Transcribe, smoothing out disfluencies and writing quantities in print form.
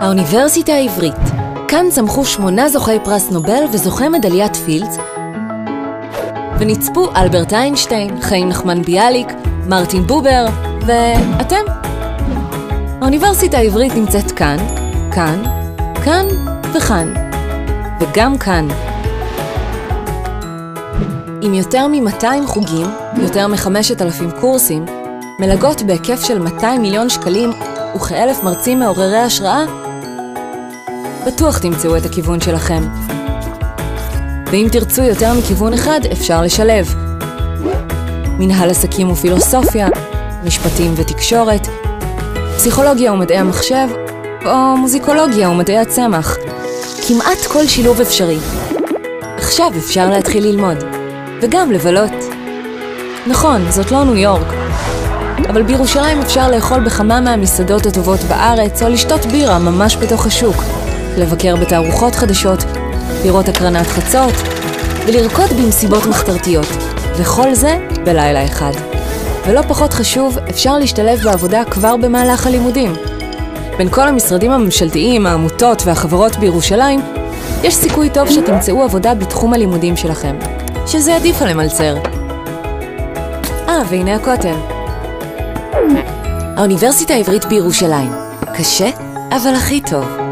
האוניברסיטה העברית. כאן צמחו 8 זוכי פרס נובל וזוכי מדליית פילדס, ונצפו אלברט איינשטיין, חיים נחמן ביאליק, מרטין בובר, ואתם. האוניברסיטה העברית נמצאת כאן, כאן, כאן וכאן, וגם כאן. עם יותר מ-200 חוגים, יותר מ-5,000 קורסים, מלגות בהיקף של 200 מיליון שקלים וכ1,000 מרצים מעוררי השראה, בטוח תמצאו את הכיוון שלכם. ואם תרצו יותר מכיוון אחד, אפשר לשלב. מנהל עסקים ופילוסופיה, משפטים ותקשורת, פסיכולוגיה ומדעי המחשב, או מוזיקולוגיה ומדעי הצמח. כמעט כל שילוב אפשרי. עכשיו אפשר להתחיל ללמוד, וגם לבלות. נכון, זאת לא ניו יורק, אבל בירושלים אפשר לאכול בכמה מהמסעדות הטובות בארץ, או לשתות בירה ממש בתוך השוק, לבקר בתערוכות חדשות, לראות הקרנת חצות, ולרקוד במסיבות מחתרתיות, וכל זה בלילה אחד. ולא פחות חשוב, אפשר להשתלב בעבודה כבר במהלך הלימודים. בין כל המשרדים הממשלתיים, העמותות והחברות בירושלים, יש סיכוי טוב שתמצאו עבודה בתחום הלימודים שלכם, שזה עדיף על למלצר. והנה הכותל. האוניברסיטה העברית בירושלים. קשה, אבל הכי טוב.